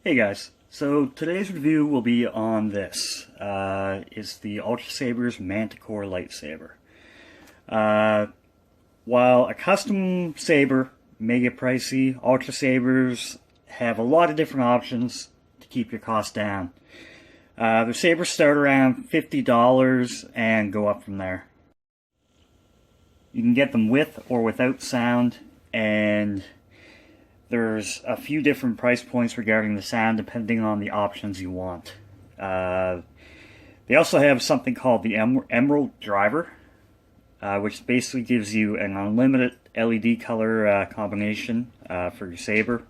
Hey guys, so today's review will be on this. It's the Ultrasabers Manticore lightsaber. While a custom saber may get pricey, Ultrasabers have a lot of different options to keep your costs down. Their sabers start around $50 and go up from there. You can get them with or without sound, and there's a few different price points regarding the sound depending on the options you want. They also have something called the Emerald Driver, which basically gives you an unlimited LED color combination for your saber.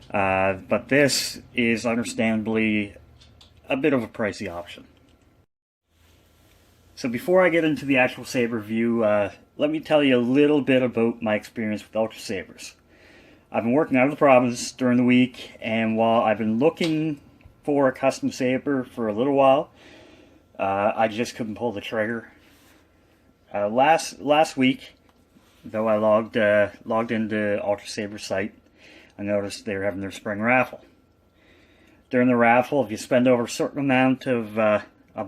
But this is understandably a bit of a pricey option. So before I get into the actual saber review, let me tell you a little bit about my experience with Ultrasabers. I've been working out of the province during the week, and while I've been looking for a custom saber for a little while, I just couldn't pull the trigger. Last week, though, I logged into Ultrasaber site, I noticed they were having their spring raffle. During the raffle, if you spend over a certain amount of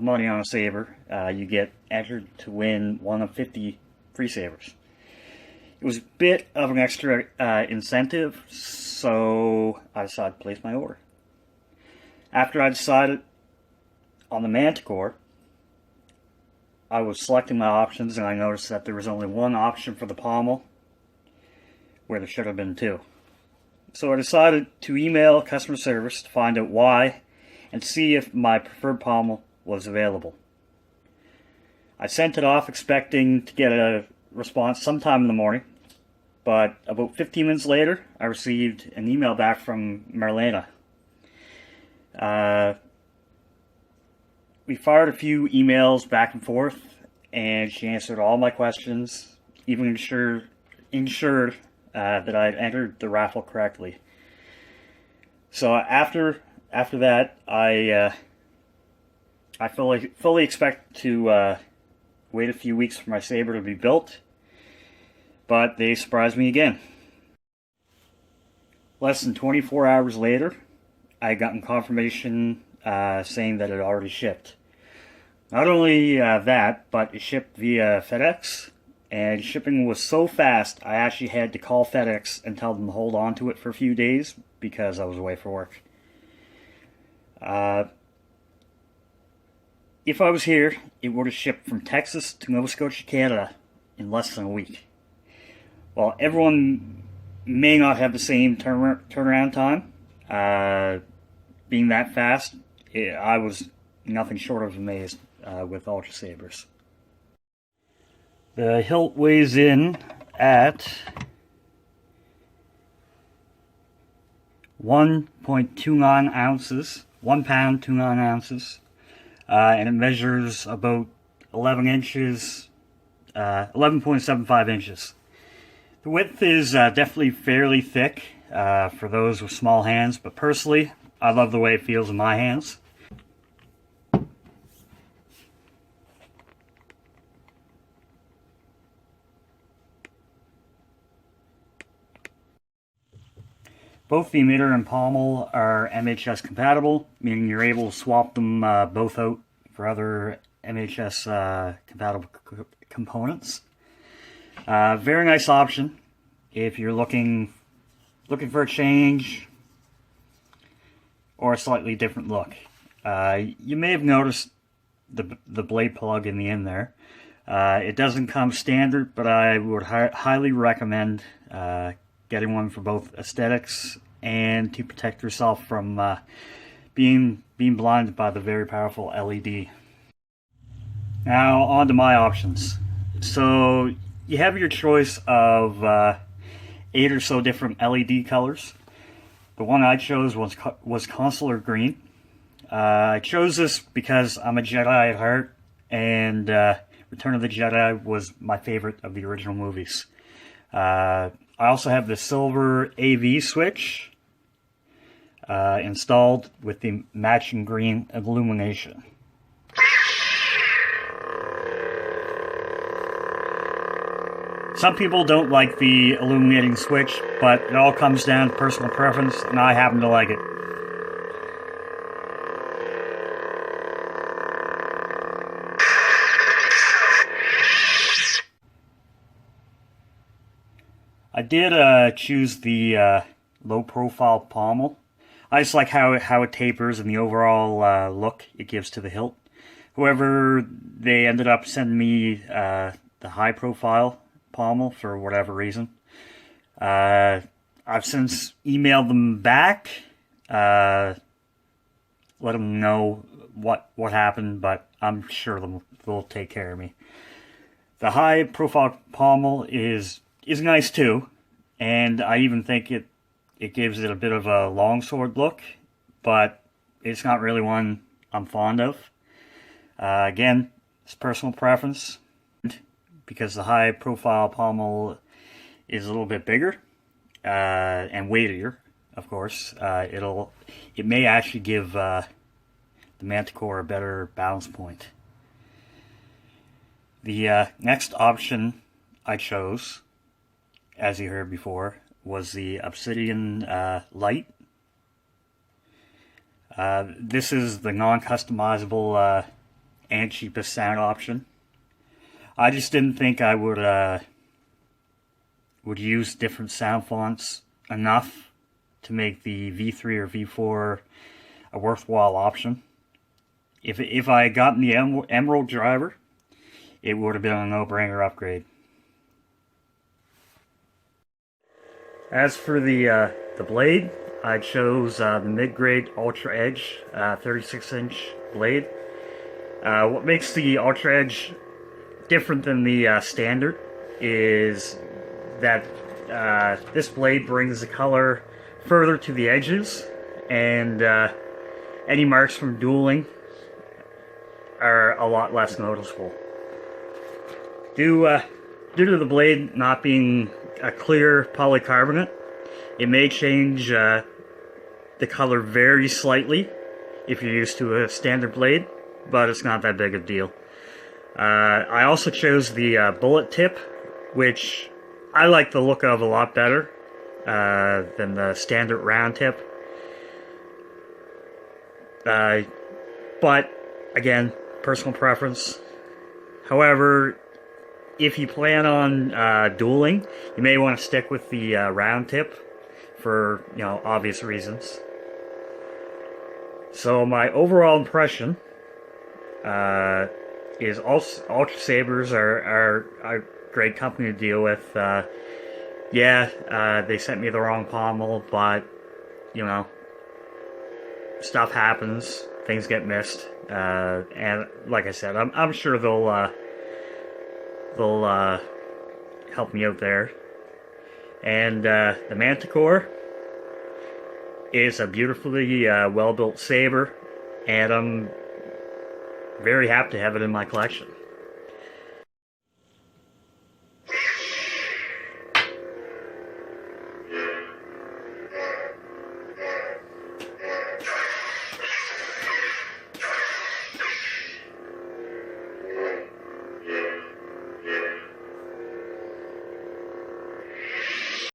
money on a saber, you get entered to win one of 50 free sabers. It was a bit of an extra incentive, so I decided to place my order. After I decided on the Manticore, I was selecting my options, and I noticed that there was only one option for the pommel, where there should have been two. So I decided to email customer service to find out why, and see if my preferred pommel was available. I sent it off expecting to get a response sometime in the morning, but about 15 minutes later, I received an email back from Marlena. We fired a few emails back and forth, and she answered all my questions, even ensured that I had entered the raffle correctly. So after that, I fully expect to wait a few weeks for my saber to be built, but they surprised me again. Less than 24 hours later, I had gotten confirmation saying that it already shipped. Not only that, but it shipped via FedEx, and shipping was so fast I actually had to call FedEx and tell them to hold on to it for a few days because I was away for work. If I was here, it would have shipped from Texas to Nova Scotia, Canada in less than a week. While everyone may not have the same turnaround time, being that fast, I was nothing short of amazed with Ultrasabers. The hilt weighs in at 1.29 ounces, 1 pound, 29 ounces. And it measures about 11 inches, 11.75 inches. The width is definitely fairly thick for those with small hands, but personally, I love the way it feels in my hands. Both the emitter and pommel are MHS compatible, meaning you're able to swap them both out for other MHS compatible components. Very nice option if you're looking for a change or a slightly different look. You may have noticed the blade plug in the end there. It doesn't come standard, but I would highly recommend getting one for both aesthetics and to protect yourself from being blinded by the very powerful LED. Now on to my options. So you have your choice of 8 or so different LED colors. The one I chose was Consular Green. I chose this because I'm a Jedi at heart, and Return of the Jedi was my favorite of the original movies. I also have the silver AV switch installed with the matching green illumination. Some people don't like the illuminating switch, but it all comes down to personal preference, and I happen to like it. I did choose the low-profile pommel. I just like how it tapers and the overall look it gives to the hilt. However, they ended up sending me the high-profile pommel for whatever reason. I've since emailed them back, let them know what happened, but I'm sure they'll take care of me. The high-profile pommel is nice too, and I even think it gives it a bit of a longsword look, but it's not really one I'm fond of. Again, it's personal preference, because the high-profile pommel is a little bit bigger and weightier. Of course, it may actually give the Manticore a better balance point. The next option I chose, as you heard before, was the Obsidian Light. This is the non-customizable and cheapest sound option. I just didn't think I would use different sound fonts enough to make the V3 or V4 a worthwhile option. If I had gotten the Emerald driver, it would have been a no-brainer upgrade. As for the blade, I chose the mid-grade Ultra Edge 36-inch blade. What makes the Ultra Edge different than the standard is that this blade brings the color further to the edges, and any marks from dueling are a lot less noticeable. Due to the blade not being a clear polycarbonate, it may change the color very slightly if you're used to a standard blade, but it's not that big a deal. I also chose the bullet tip, which I like the look of a lot better than the standard round tip. But again, personal preference. However, if you plan on dueling, you may want to stick with the round tip for, obvious reasons. So my overall impression is Ultrasabers are a great company to deal with. They sent me the wrong pommel, but stuff happens, things get missed, and like I said, I'm sure they'll help me out there. And the Manticore is a beautifully well-built saber, and I'm very happy to have it in my collection.